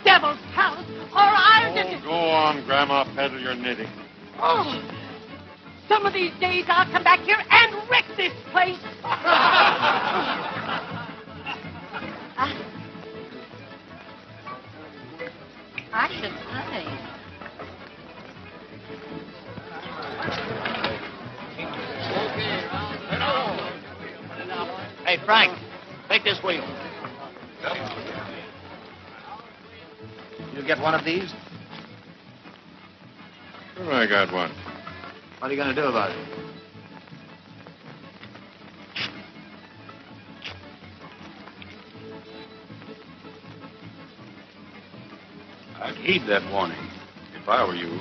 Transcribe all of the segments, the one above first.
devil's house, or I'll just... Go on, Grandma, peddle your knitting. Oh, some of these days I'll come back here and wreck this place. I should say. Hey, Frank, take this wheel. You get one of these? Sure, I got one. What are you going to do about it? I'd heed that warning if I were you.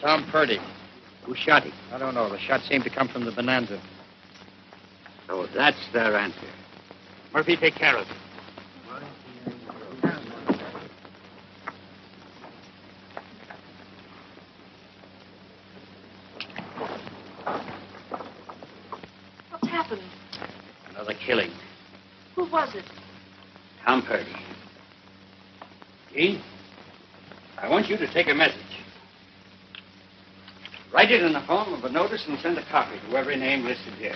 Tom Purdy. Who shot him? I don't know. The shot seemed to come from the Bonanza. So that's their answer. Murphy, take care of it. What's happened? Another killing. Who was it? Tom Purdy. Gene, I want you to take a message. Write it in the form of a notice and send a copy to every name listed here.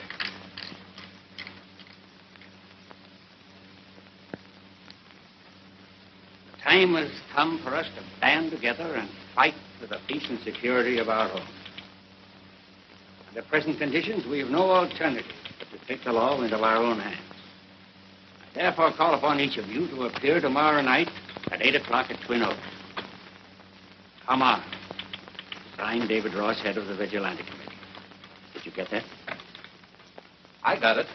The time has come for us to band together and fight for the peace and security of our home. Under present conditions, we have no alternative but to take the law into our own hands. I therefore call upon each of you to appear tomorrow night at 8 o'clock at Twin Oaks. Come on. Signed, David Ross, head of the Vigilante Committee. Did you get that? I got it.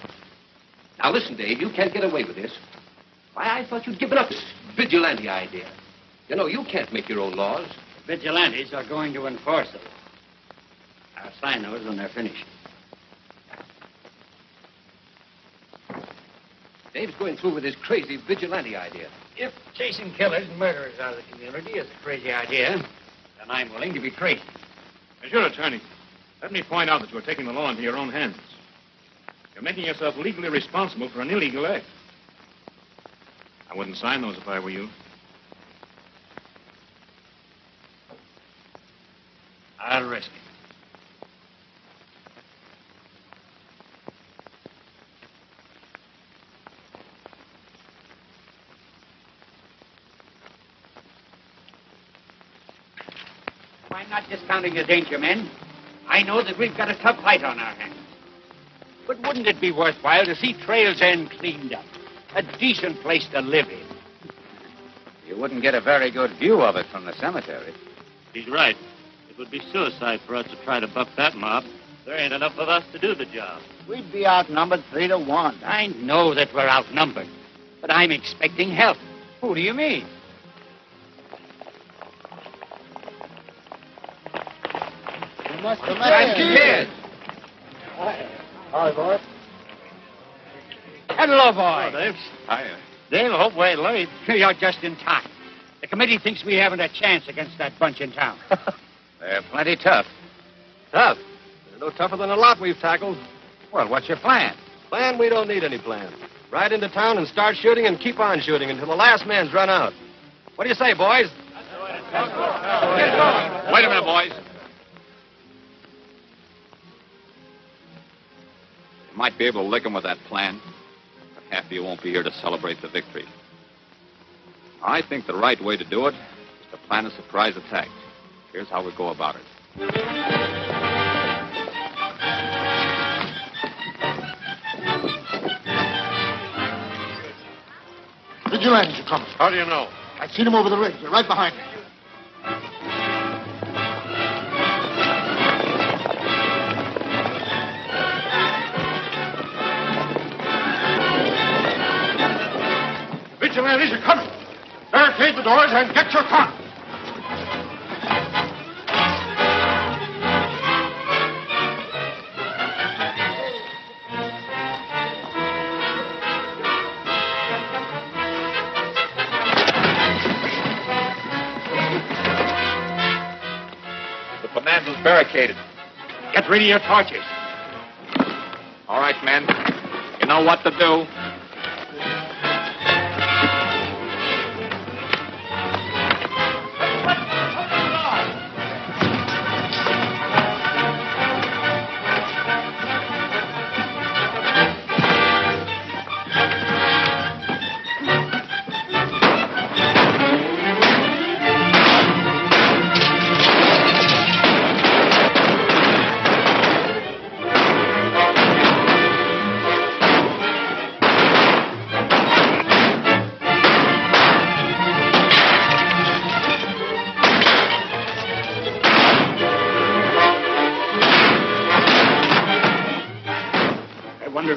Now, listen, Dave, you can't get away with this. Why, I thought you'd given up this vigilante idea. You know, you can't make your own laws. The vigilantes are going to enforce the law. I'll sign those when they're finished. Dave's going through with his crazy vigilante idea. If chasing killers and murderers out of the community is a crazy idea, then I'm willing to be crazy. Monsieur Attorney, let me point out that you're taking the law into your own hands. You're making yourself legally responsible for an illegal act. I wouldn't sign those if I were you. I'll risk it. I'm not discounting the danger, men. I know that we've got a tough fight on our hands. But wouldn't it be worthwhile to see Trail's End cleaned up? A decent place to live in. You wouldn't get a very good view of it from the cemetery. He's right. It would be suicide for us to try to buck that mob. There ain't enough of us to do the job. We'd be outnumbered 3-1. I know that we're outnumbered, but I'm expecting help. Who do you mean? Must have met Kid. Hi, boy. Hello, boy. Dave. Hiya. They'll hope we're late. You're just in time. The committee thinks we haven't a chance against that bunch in town. They're plenty tough. Tough? They're no tougher than a lot we've tackled. Well, what's your plan? Plan? We don't need any plan. Ride into town and start shooting and keep on shooting until the last man's run out. What do you say, boys? Wait a minute, boys. You might be able to lick 'em with that plan, but half of you won't be here to celebrate the victory. I think the right way to do it is to plan a surprise attack. Here's how we go about it. Vigilantes are coming. How do you know? I've seen them over the ridge. They're right behind me. Vigilantes are coming. Barricade the doors and get your car. barricaded. Get rid of your torches. All right, men. You know what to do.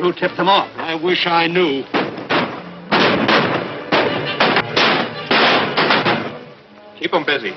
Who tipped them off? I wish I knew. Keep them busy.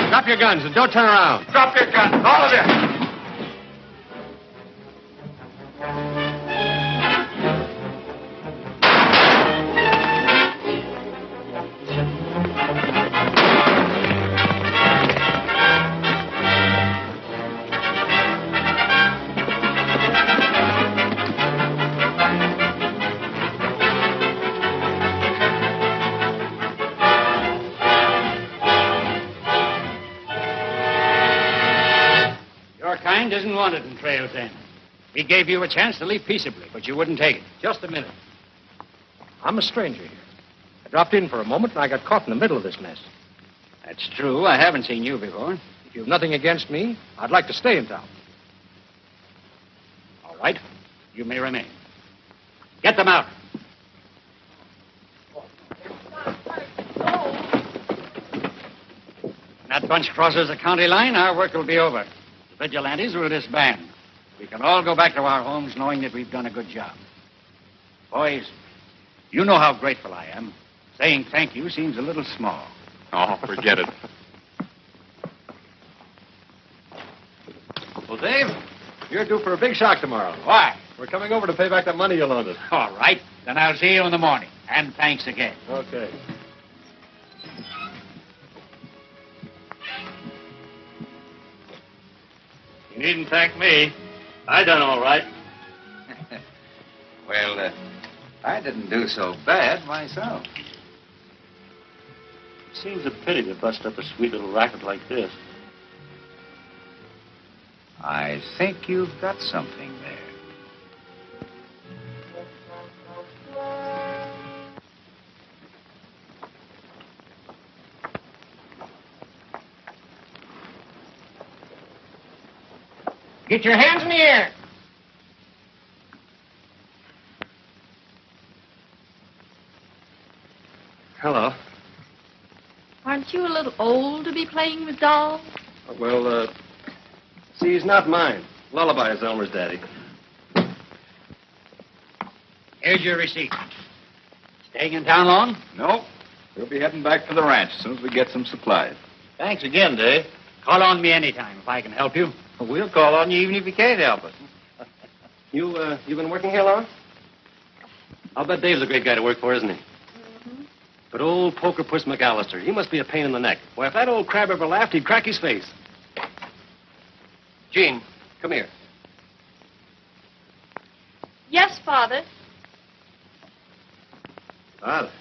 Drop your guns and don't turn around. Drop your guns, all of you. Isn't wanted in Trail's End. We gave you a chance to leave peaceably, but you wouldn't take it. Just a minute. I'm a stranger here. I dropped in for a moment and I got caught in the middle of this mess. That's true. I haven't seen you before. If you have nothing against me, I'd like to stay in town. All right. You may remain. Get them out. When that bunch crosses the county line, our work will be over. The vigilantes will disband. We can all go back to our homes knowing that we've done a good job. Boys, you know how grateful I am. Saying thank you seems a little small. Oh, forget it. Well, Dave, you're due for a big shock tomorrow. Why? We're coming over to pay back that money you loaned us. All right. Then I'll see you in the morning. And thanks again. Okay. You needn't thank me. I done all right. Well, I didn't do so bad myself. It seems a pity to bust up a sweet little racket like this. I think you've got something there. Get your hands in the air. Hello. Aren't you a little old to be playing with dolls? Well, see, he's not mine. Lullaby is Elmer's daddy. Here's your receipt. Staying in town long? Nope. We'll be heading back to the ranch as soon as we get some supplies. Thanks again, Dave. Call on me anytime if I can help you. We'll call on you even if you can't help us. You've been working here long? I'll bet Dave's a great guy to work for, isn't he? Mm-hmm. But old Poker Puss McAllister, he must be a pain in the neck. Boy, if that old crab ever laughed, he'd crack his face. Jean, come here. Yes, Father. Father.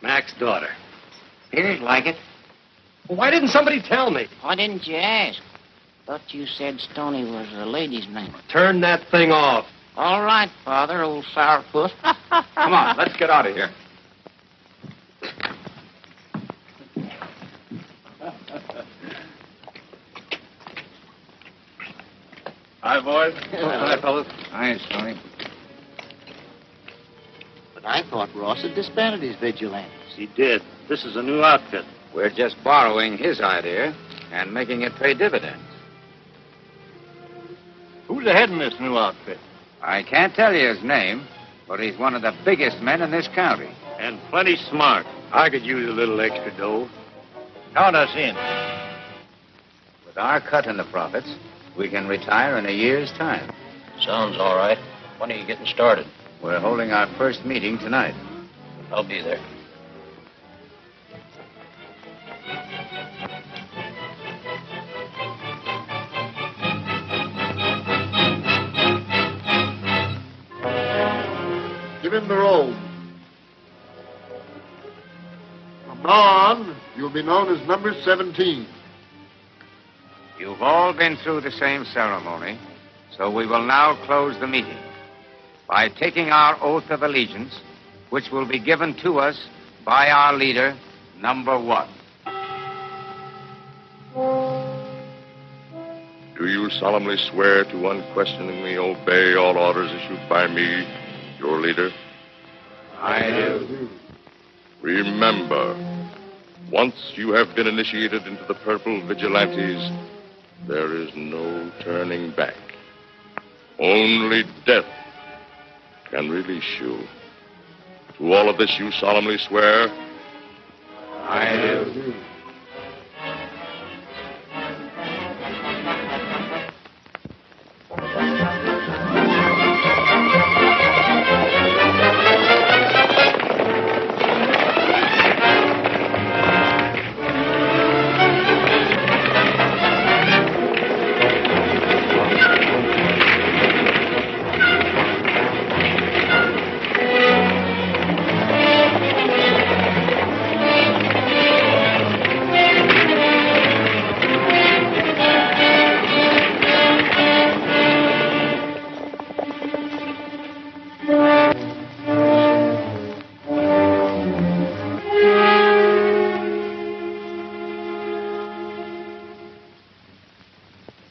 Mac's daughter. Appears like it. Well, why didn't somebody tell me? Why didn't you ask? Thought you said Stoney was a lady's name. Turn that thing off. All right, Father, old sourpuss. Come on, let's get out of here. Hi, boys. Hi, fellas. Hi, Stoney. But I thought Ross had disbanded his vigilantes. He did. This is a new outfit. We're just borrowing his idea and making it pay dividends. Who's ahead in this new outfit? I can't tell you his name, but he's one of the biggest men in this county. And plenty smart. I could use a little extra dough. Count us in. With our cut in the profits, we can retire in a year's time. Sounds all right. When are you getting started? We're holding our first meeting tonight. I'll be there. Give him the robe. From now on, you'll be known as number 17. You've all been through the same ceremony, so we will now close the meeting by taking our oath of allegiance, which will be given to us by our leader, number 1. Do you solemnly swear to unquestioningly obey all orders issued by me, your leader? I do. Remember, once you have been initiated into the Purple Vigilantes, there is no turning back. Only death can release you. To all of this you solemnly swear? I do.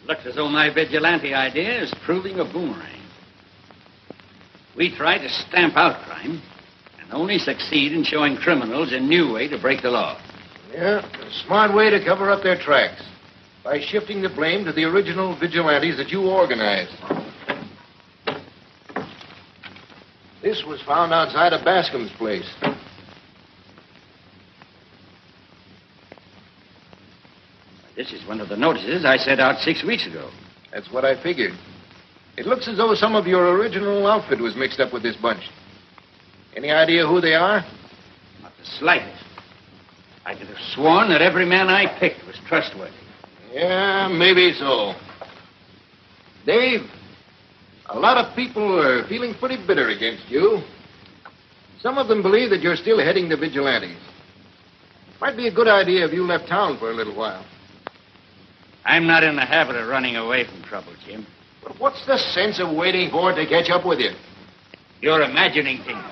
Looks as though my vigilante idea is proving a boomerang. We try to stamp out crime and only succeed in showing criminals a new way to break the law. Yeah, a smart way to cover up their tracks. By shifting the blame to the original vigilantes that you organized. This was found outside of Bascom's place. This is one of the notices I sent out 6 weeks ago. That's what I figured. It looks as though some of your original outfit was mixed up with this bunch. Any idea who they are? Not the slightest. I could have sworn that every man I picked was trustworthy. Yeah, maybe so. Dave, a lot of people are feeling pretty bitter against you. Some of them believe that you're still heading the vigilantes. Might be a good idea if you left town for a little while. I'm not in the habit of running away from trouble, Jim. But what's the sense of waiting for it to catch up with you? You're imagining things.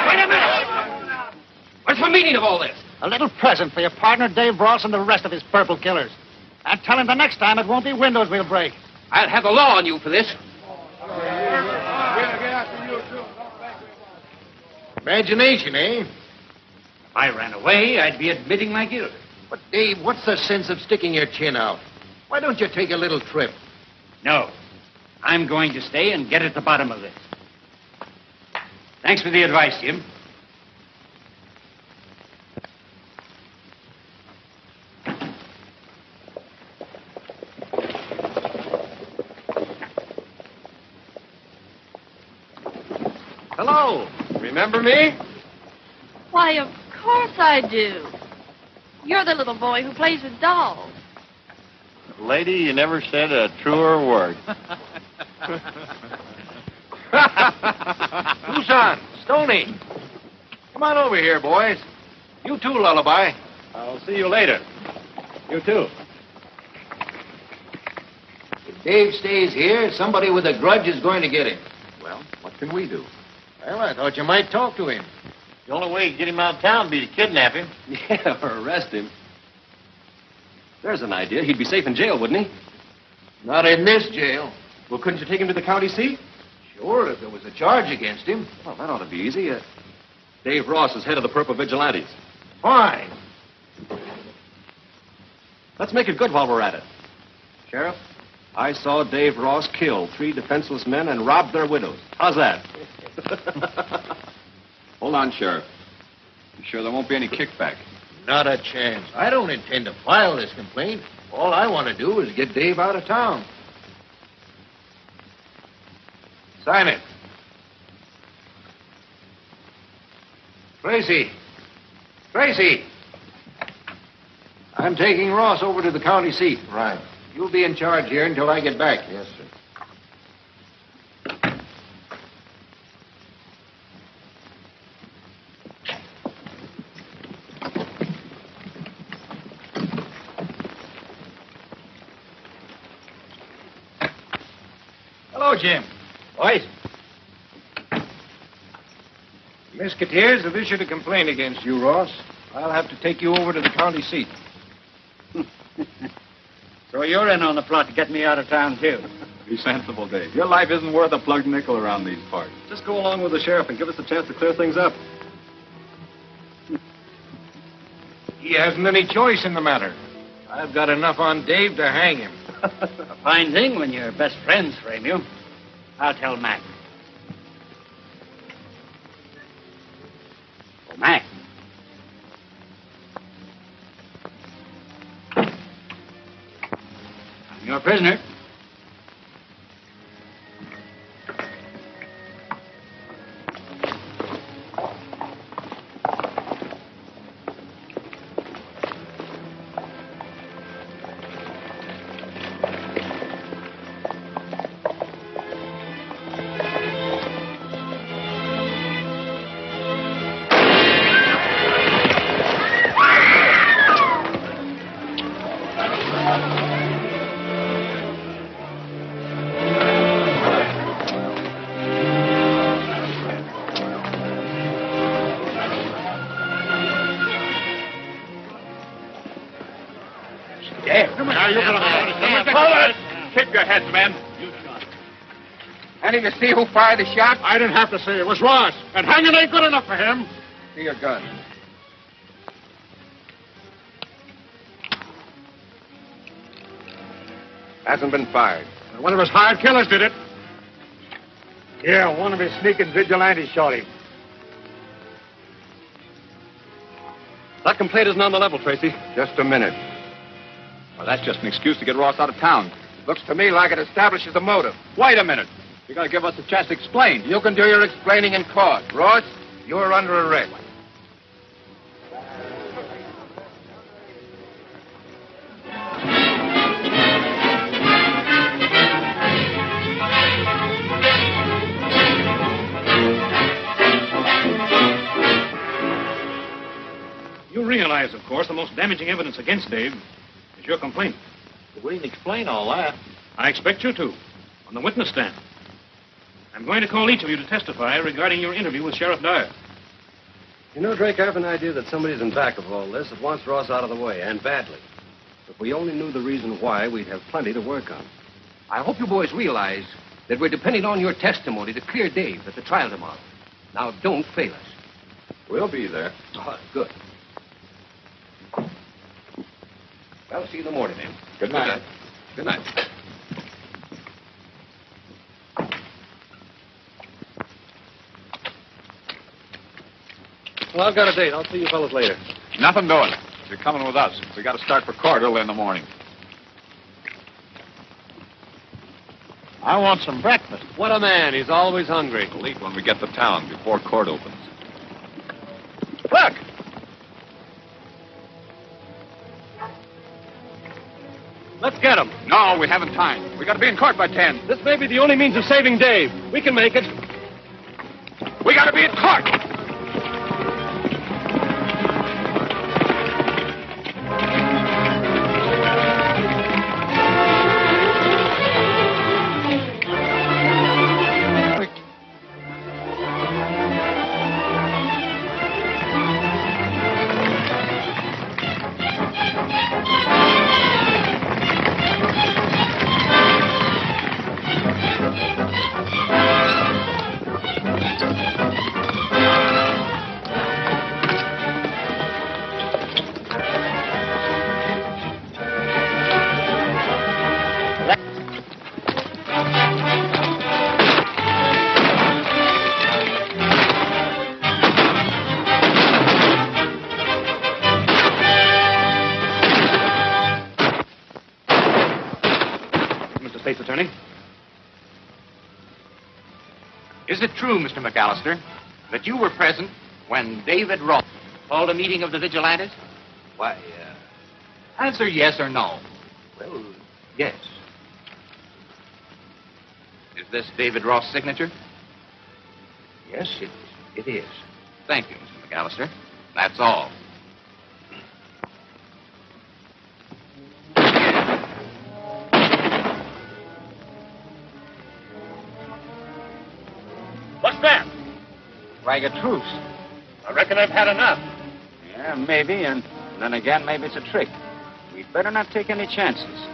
Wait a minute! What's the meaning of all this? A little present for your partner, Dave Ross, and the rest of his purple killers. And tell him the next time it won't be windows we'll break. I'll have the law on you for this. Imagination, eh? If I ran away, I'd be admitting my guilt. But, Dave, what's the sense of sticking your chin out? Why don't you take a little trip? No. I'm going to stay and get at the bottom of this. Thanks for the advice, Jim. Hello. Remember me? Why, of course I do. You're the little boy who plays with dolls. Lady, you never said a truer word. Tucson, Stoney. Come on over here, boys. You too, Lullaby. I'll see you later. You too. If Dave stays here, somebody with a grudge is going to get him. Well, what can we do? Well, I thought you might talk to him. The only way to get him out of town would be to kidnap him. Yeah, or arrest him. There's an idea. He'd be safe in jail, wouldn't he? Not in this jail. Well, couldn't you take him to the county seat? Sure, if there was a charge against him. Well, that ought to be easy. Dave Ross is head of the Purple Vigilantes. Fine. Let's make it good while we're at it. Sheriff, I saw Dave Ross kill 3 defenseless men and rob their widows. How's that? Hold on, Sheriff. You sure there won't be any kickback? Not a chance. I don't intend to file this complaint. All I want to do is get Dave out of town. Sign it. Tracy. Tracy. I'm taking Ross over to the county seat. Right. You'll be in charge here until I get back. Yes, sir. Hello, Jim. Boys. Musketeers have issued a complaint against you, Ross. I'll have to take you over to the county seat. So you're in on the plot to get me out of town, too. Be sensible, Dave. Your life isn't worth a plugged nickel around these parts. Just go along with the sheriff and give us a chance to clear things up. He hasn't any choice in the matter. I've got enough on Dave to hang him. A fine thing when your best friends frame you. I'll tell Mac. Oh, Mac. I'm your prisoner. Keep your heads, men. Any to see who fired the shot? I didn't have to say it was Ross. And hanging ain't good enough for him. See your gun. Hasn't been fired. One of his hired killers did it. Yeah, one of his sneaking vigilantes shot him. That complaint isn't on the level, Tracy. Just a minute. Well, that's just an excuse to get Ross out of town. Looks to me like it establishes the motive. Wait a minute. You gotta give us a chance to explain. You can do your explaining in court. Ross, you're under arrest. You realize, of course, the most damaging evidence against Dave is your complaint. We didn't explain all that. I expect you to, on the witness stand. I'm going to call each of you to testify regarding your interview with Sheriff Dyer. You know, Drake, I have an idea that somebody's in back of all this that wants Ross out of the way, and badly. If we only knew the reason why, we'd have plenty to work on. I hope you boys realize that we're depending on your testimony to clear Dave at the trial tomorrow. Now, don't fail us. We'll be there. Oh, good. Well, see you in the morning, then. Good night. Good night. Well, I've got a date. I'll see you fellas later. Nothing doing. You're coming with us. We got to start for court early in the morning. I want some breakfast. What a man. He's always hungry. We'll eat when we get to town before court opens. Look! Let's get him. No, we haven't time. We got to be in court by 10. This may be the only means of saving Dave. We can make it. We got to be in court. State's Attorney. Is it true, Mr. McAllister, that you were present when David Ross called a meeting of the vigilantes? Why, Answer yes or no. well, yes. Is this David Ross' signature? Yes, it is. Thank you, Mr. McAllister. That's all. What's that? Flag of truce. I reckon I've had enough. Yeah, maybe, and then again, maybe it's a trick. We'd better not take any chances.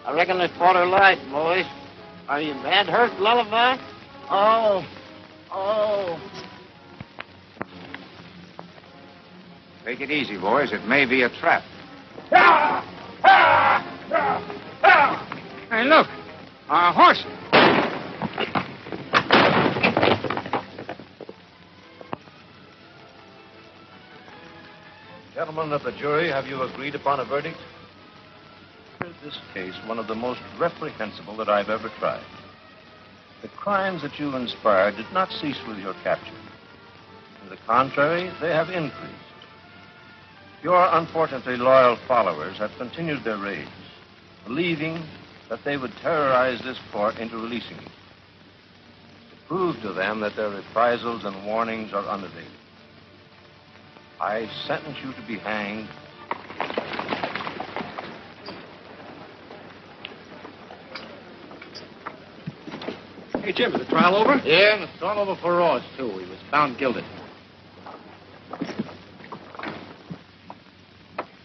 I reckon they fought her light, boys. Are you bad hurt, Lullaby? Oh. Take it easy, boys. It may be a trap. Hey, look. Our horse. Gentlemen of the jury, have you agreed upon a verdict? Is this case one of the most reprehensible that I've ever tried? The crimes that you inspired did not cease with your capture. To the contrary, they have increased. Your unfortunately loyal followers have continued their raids, believing that they would terrorize this court into releasing you. To prove to them that their reprisals and warnings are unavailing, I sentence you to be hanged. Hey, Jim, is the trial over? Yeah, and it's all over for Ross, too. He was found guilty.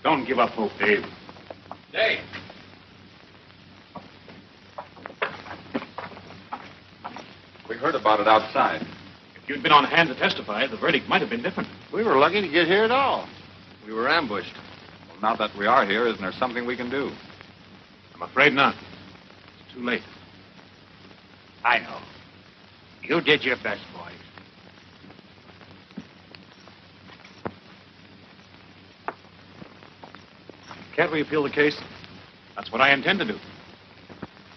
Don't give up hope, Dave. Dave. We heard about it outside. If you'd been on hand to testify, the verdict might have been different. We were lucky to get here at all. We were ambushed. Well, now that we are here, isn't there something we can do? I'm afraid not. It's too late. I know. You did your best, boys. Can't we appeal the case? That's what I intend to do.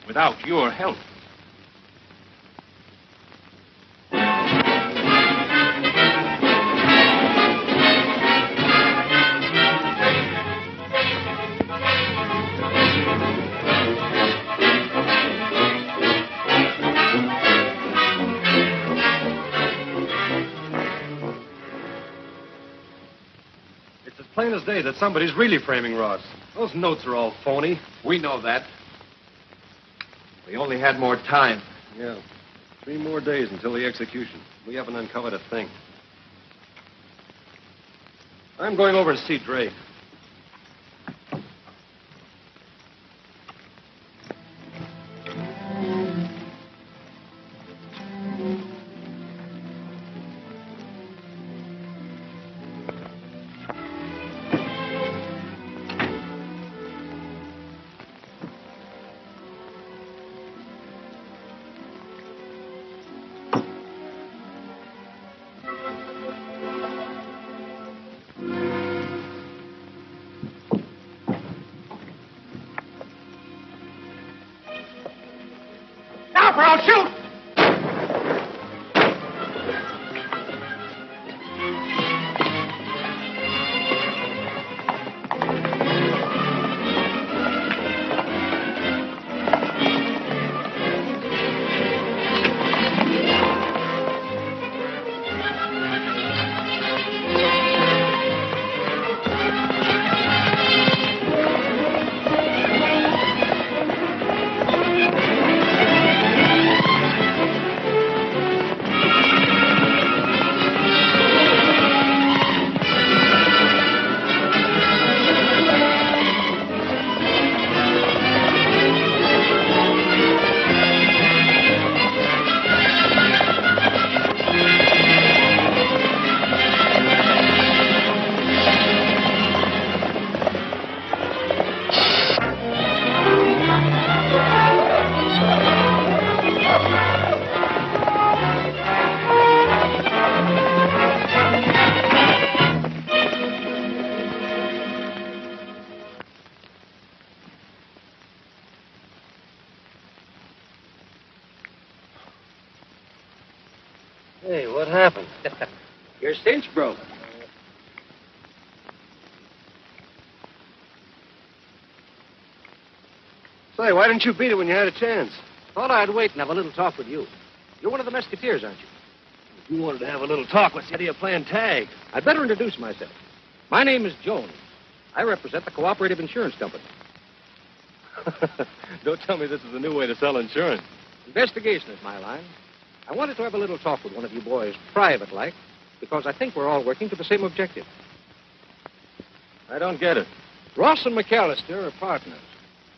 Without your help. It's as plain as day that somebody's really framing Ross. Those notes are all phony. We know that. We only had more time. Yeah. 3 more days until the execution. We haven't uncovered a thing. I'm going over to see Drake. Hey, what happened? Your cinch broke. Say, why didn't you beat it when you had a chance? Thought I'd wait and have a little talk with you. You're one of the Musketeers, aren't you? If you wanted to have a little talk, what's the idea of playing tag? I'd better introduce myself. My name is Jones. I represent the Cooperative Insurance Company. Don't tell me this is a new way to sell insurance. Investigation is my line. I wanted to have a little talk with one of you boys, private-like, because I think we're all working to the same objective. I don't get it. Ross and McAllister are partners.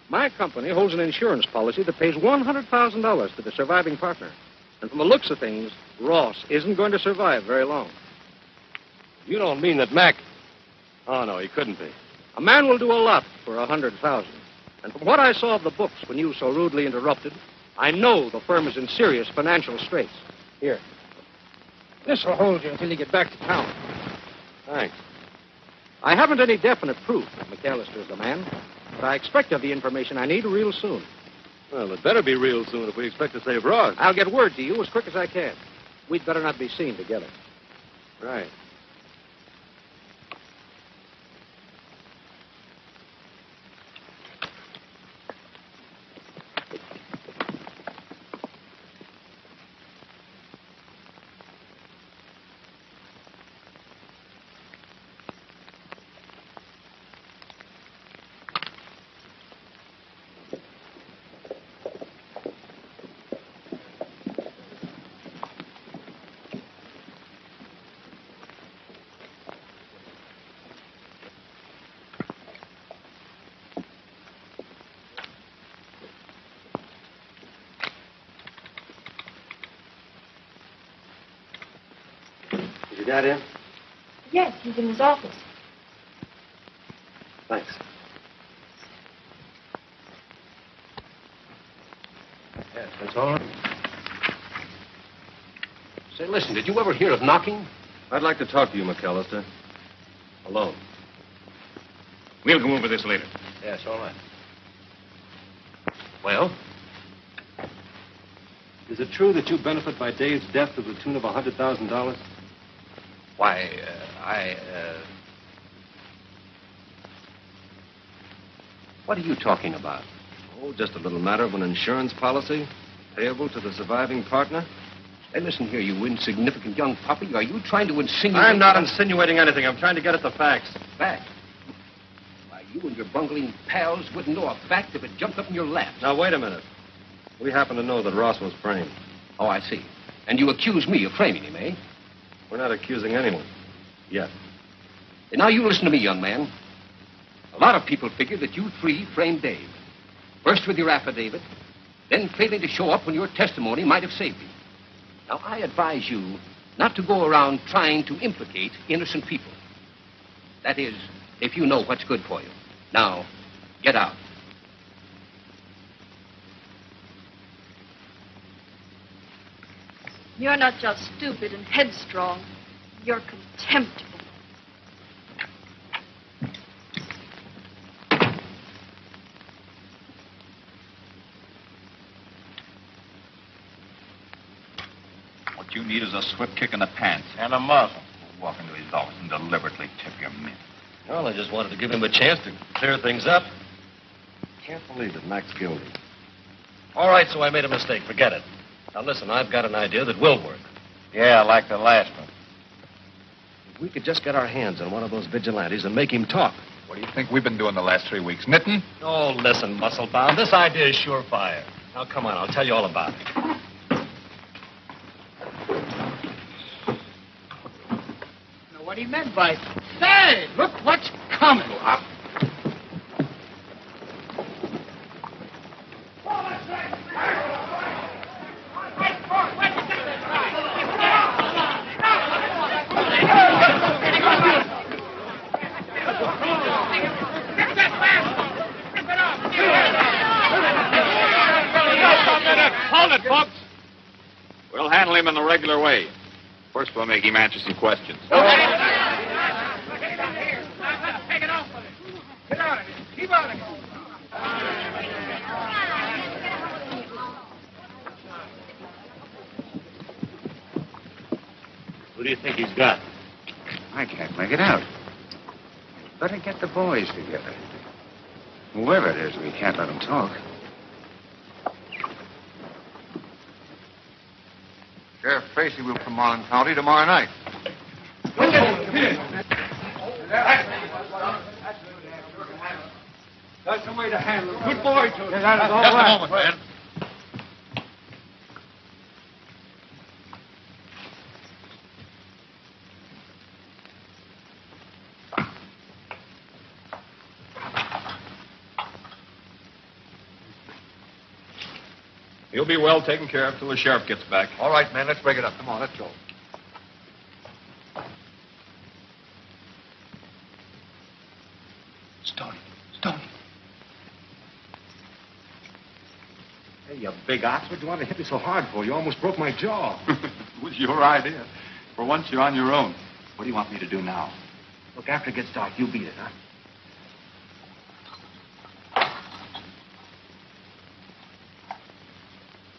My company holds an insurance policy that pays $100,000 to the surviving partner. And from the looks of things, Ross isn't going to survive very long. You don't mean that Mac... Oh, no, he couldn't be. A man will do a lot for $100,000. And from what I saw of the books when you so rudely interrupted, I know the firm is in serious financial straits. Here. This will hold you until you get back to town. Thanks. I haven't any definite proof that McAllister's the man, but I expect to have the information I need real soon. Well, it better be real soon if we expect to save Ross. I'll get word to you as quick as I can. We'd better not be seen together. Right. Is your dad in? Yes, he's in his office. Thanks. Yes, that's all right. Say, listen, did you ever hear of knocking? I'd like to talk to you, McAllister. Alone. We'll go over this later. Yes, all right. Well? Is it true that you benefit by Dave's death to the tune of $100,000? Why, What are you talking about? Oh, just a little matter of an insurance policy payable to the surviving partner. Hey, listen here, you insignificant young puppy. Are you trying to insinuate... I'm not insinuating anything. I'm trying to get at the facts. Facts? Why, you and your bungling pals wouldn't know a fact if it jumped up in your lap. Now, wait a minute. We happen to know that Ross was framed. Oh, I see. And you accuse me of framing him, eh? We're not accusing anyone. Yet. And now you listen to me, young man. A lot of people figure that you three framed Dave. First with your affidavit, then failing to show up when your testimony might have saved him. Now, I advise you not to go around trying to implicate innocent people. That is, if you know what's good for you. Now, get out. You're not just stupid and headstrong. You're contemptible. What you need is a swift kick in the pants. And a muzzle. Walk into his office and deliberately tip your mint. Well, I just wanted to give him a chance to clear things up. Can't believe that Mac's guilty. All right, so I made a mistake. Forget it. Now, listen, I've got an idea that will work. Yeah, like the last one. If we could just get our hands on one of those vigilantes and make him talk. What do you think we've been doing the last 3 weeks? Knitting? Oh, listen, muscle-bound. This idea is surefire. Now, come on. I'll tell you all about it. Now, what he meant by... Say, look what's coming. Up. Hold it, folks. We'll handle him in the regular way. First, we'll make him answer some questions. Take it off of it. Get out of it. Keep out of it. Who do you think he's got? I can't make it out. Better get the boys together. Whoever it is, we can't let them talk. Sheriff Tracy will come on county tomorrow night. Got some way to handle it. Good boy, Tony. Just a moment, man. He'll be well taken care of till the sheriff gets back. All right, man, let's break it up. Come on, let's go. Stony. Stony. Hey, you big ox, what'd you want to hit me so hard for? You almost broke my jaw. It was your idea. For once, you're on your own. What do you want me to do now? Look, after it gets dark, you beat it, huh?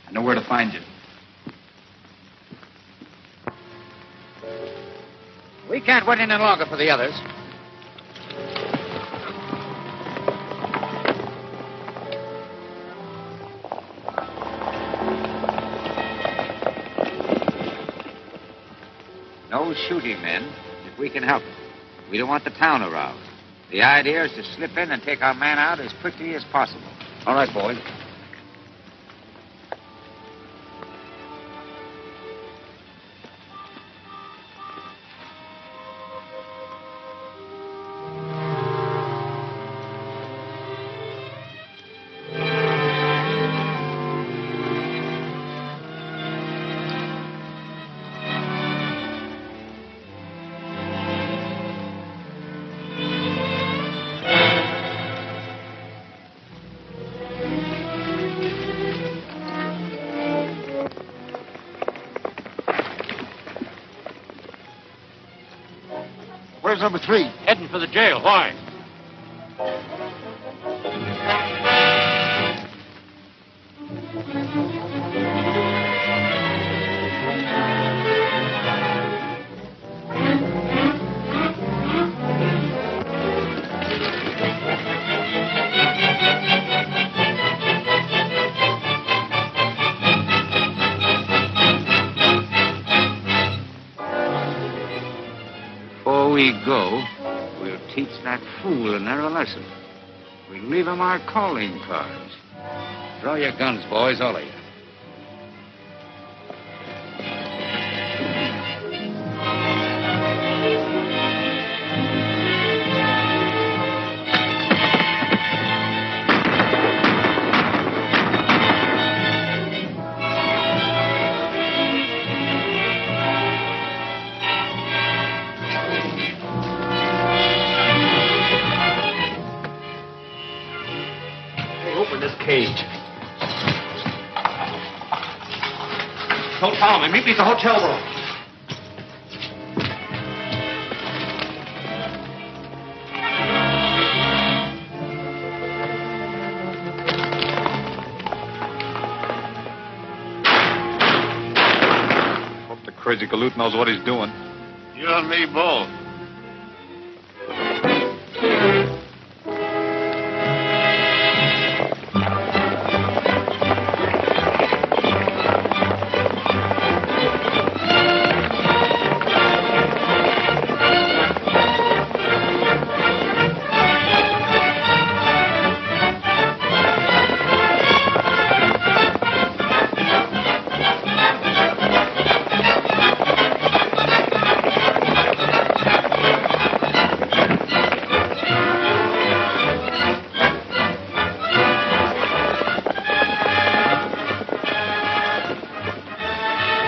I know where to find you. We can't wait any longer for the others. No shooting, men, if we can help it. We don't want the town aroused. The idea is to slip in and take our man out as quickly as possible. All right, boy. Where's number 3? Heading for the jail. Why? Before we go, we'll teach that fool another lesson. We'll leave him our calling cards. Draw your guns, boys, all of you. Cage. Don't follow me. Meet me at the hotel room. Hope the crazy galoot knows what he's doing. You and me both.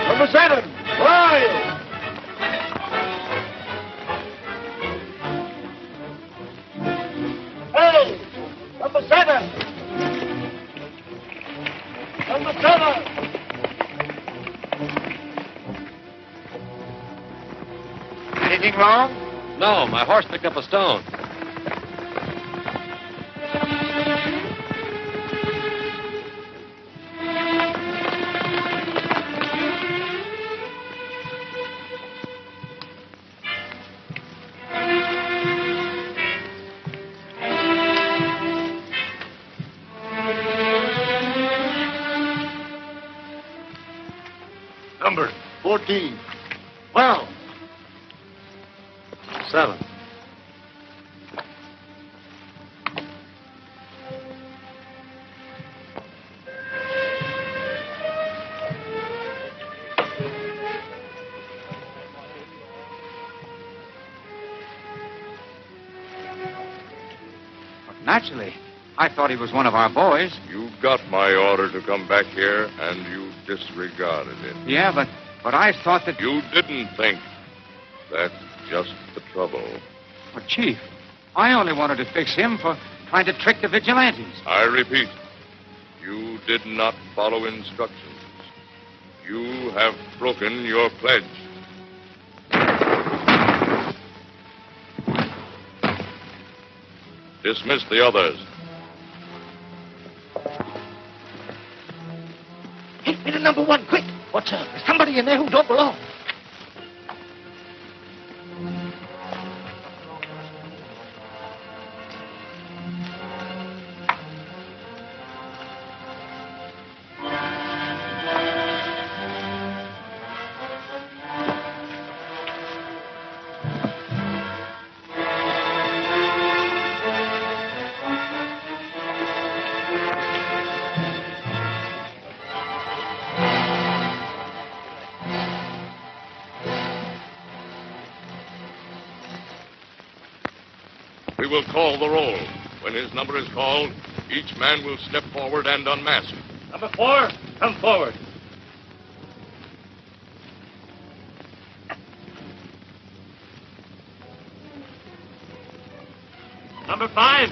Number 7, rise! Hey! Number 7! Number 7! Anything wrong? No, my horse picked up a stone. 14. 12. 7. Naturally. I thought he was one of our boys. You got my order to come back here, and you disregarded it. Yeah, but I thought that... You didn't think. That's just the trouble. But, Chief, I only wanted to fix him for trying to trick the vigilantes. I repeat, you did not follow instructions. You have broken your pledge. Dismiss the others. Hit me to number 1, quick. What's up? There's somebody in there who don't belong. We will call the roll. When his number is called, each man will step forward and unmask. Number 4, come forward. Number 5.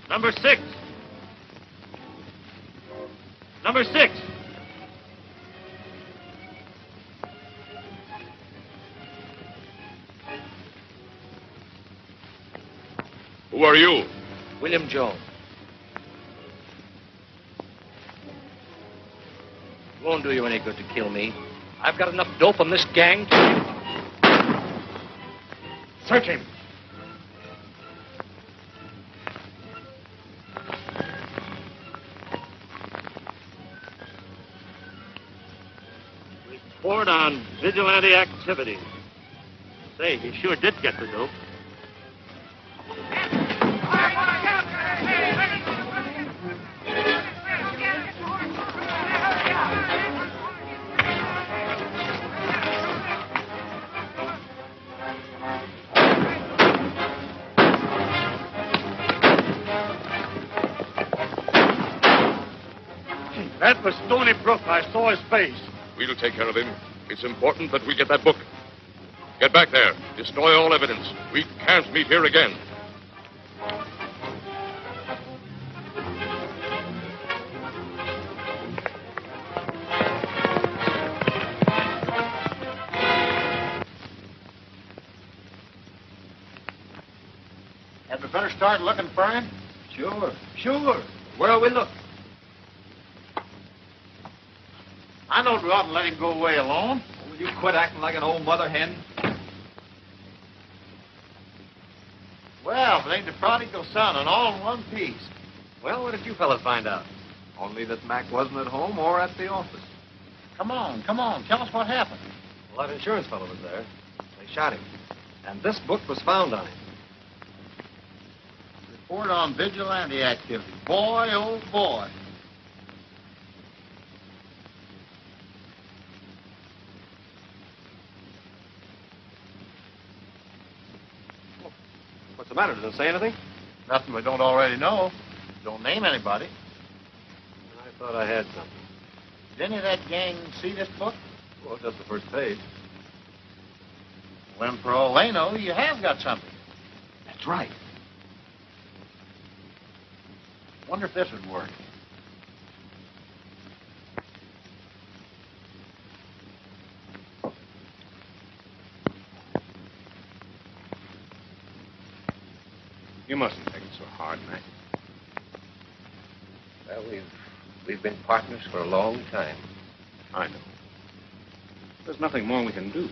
Number 6. Number 6. Who are you? William Jones. It won't do you any good to kill me. I've got enough dope on this gang to... Search him. Report on vigilante activity. Say, he sure did get the dope. That was Stony Brook. I saw his face. We'll take care of him. It's important that we get that book. Get back there. Destroy all evidence. We can't meet here again. Had we better start looking for him? Sure. Where'll we look? I know we ought to let him go away alone. Will you quit acting like an old mother hen? Well, if it ain't the prodigal son and all in one piece. Well, what did you fellas find out? Only that Mac wasn't at home or at the office. Come on. Tell us what happened. Well, that insurance fellow was there. They shot him. And this book was found on him. Report on vigilante activity. Boy, oh boy. What's the matter? Does it say anything? Nothing we don't already know. Don't name anybody. I thought I had something. Did any of that gang see this book? Well, just the first page. Well, for all they know, you have got something. That's right. Wonder if this would work. You mustn't take it so hard, Mac. Well, we've been partners for a long time. I know. There's nothing more we can do.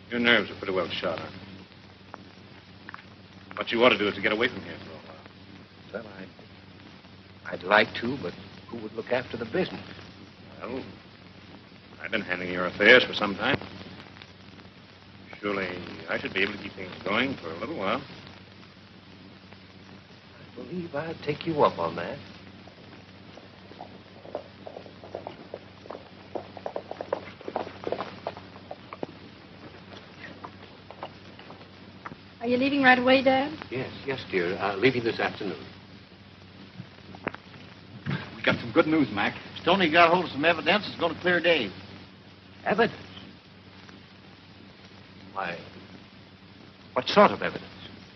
Your nerves are pretty well shot, aren't they? What you ought to do is to get away from here for a while. Well, I'd like to, but who would look after the business? Well, I've been handling your affairs for some time. Surely I should be able to keep things going for a little while. I believe I'd take you up on that. Are you leaving right away, Dad? Yes, dear. Leaving this afternoon. We got some good news, Mac. Stoney got hold of some evidence that's going to clear Dave. Evidence? Why, what sort of evidence?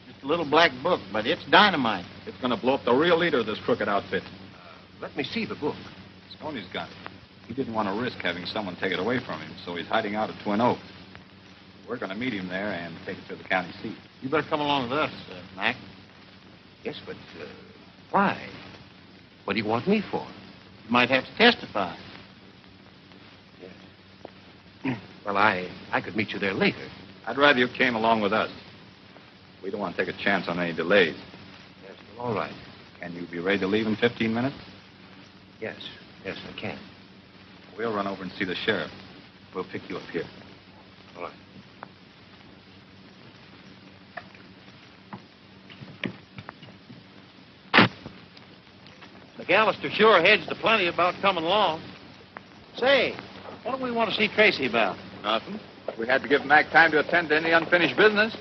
Just a little black book, but it's dynamite. It's going to blow up the real leader of this crooked outfit. Let me see the book. Stoney's got it. He didn't want to risk having someone take it away from him, so he's hiding out at Twin Oaks. We're going to meet him there and take it to the county seat. You better come along with us, Mac. Yes, but why? What do you want me for? You might have to testify. Yes. Well, I could meet you there later. I'd rather you came along with us. We don't want to take a chance on any delays. Yes, well, all right. Can you be ready to leave in 15 minutes? Yes, I can. We'll run over and see the sheriff. We'll pick you up here. All right. McAllister sure hedged to plenty about coming along. Say, what do we want to see Tracy about? Nothing. We had to give Mac time to attend to any unfinished business.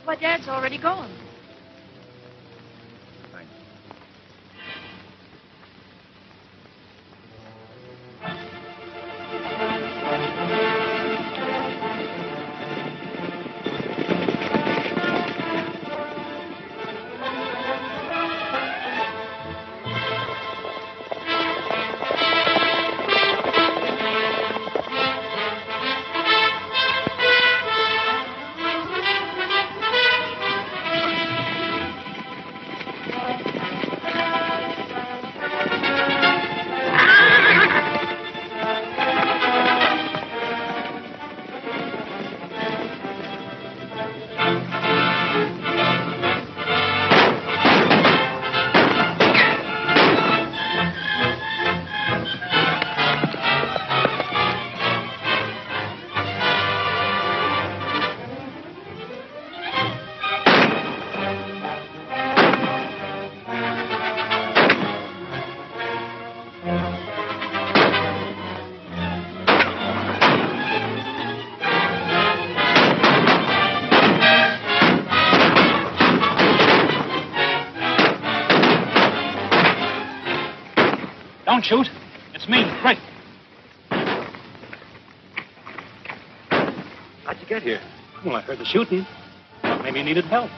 But Dad's already gone. Don't shoot. It's me, Frank. How'd you get here? Well, I heard the shooting. Thought maybe you needed help.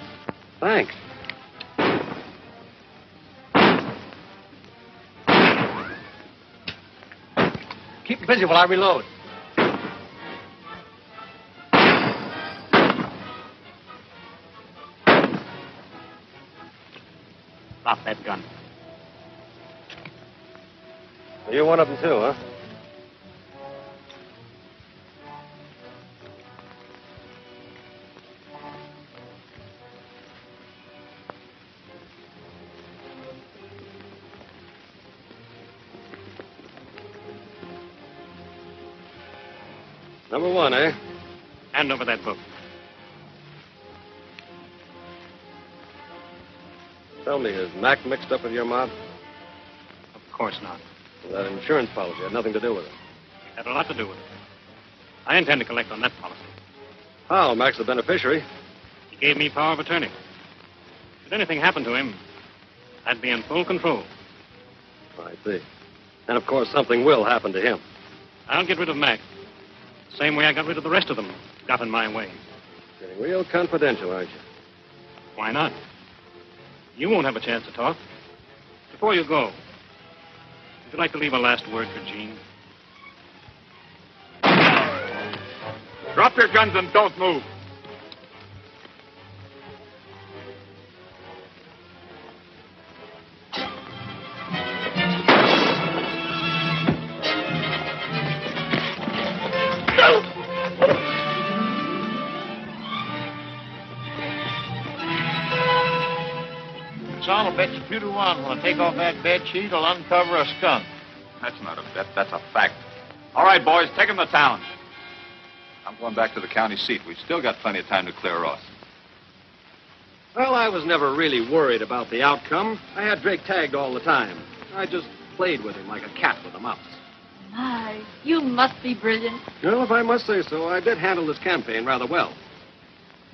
Thanks. Keep busy while I reload. Drop that gun. You're one of them, too, huh? Number one, eh? Hand over that book. Tell me, is Mac mixed up with your mob? Of course not. Well, that insurance policy had nothing to do with it. Had a lot to do with it. I intend to collect on that policy. How? Mac's the beneficiary. He gave me power of attorney. Should anything happen to him, I'd be in full control. I see. And, of course, something will happen to him. I'll get rid of Mac. The same way I got rid of the rest of them. Got in my way. Getting real confidential, aren't you? Why not? You won't have a chance to talk. Before you go, would you like to leave a last word for Jean? Drop your guns and don't move. Son, I'll bet you 2 to 1 when I take off that bed sheet, I'll uncover a skunk. That's not a bet. That's a fact. All right, boys, take him to town. I'm going back to the county seat. We've still got plenty of time to clear Ross. Well, I was never really worried about the outcome. I had Drake tagged all the time. I just played with him like a cat with a mouse. My, you must be brilliant. Well, if I must say so, I did handle this campaign rather well.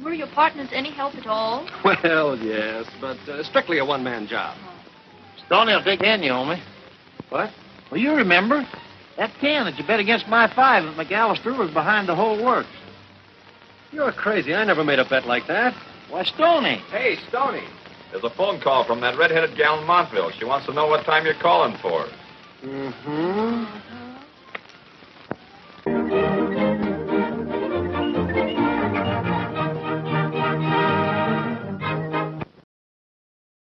Were your partners any help at all? Well, yes, but strictly a one-man job. Stoney will take hand you owe me. What? Well, you remember that 10 that you bet against my 5 that McAllister was behind the whole works. You're crazy. I never made a bet like that. Why, Stoney. Hey, Stoney. There's a phone call from that red-headed gal in Montville. She wants to know what time you're calling for. Mm-hmm.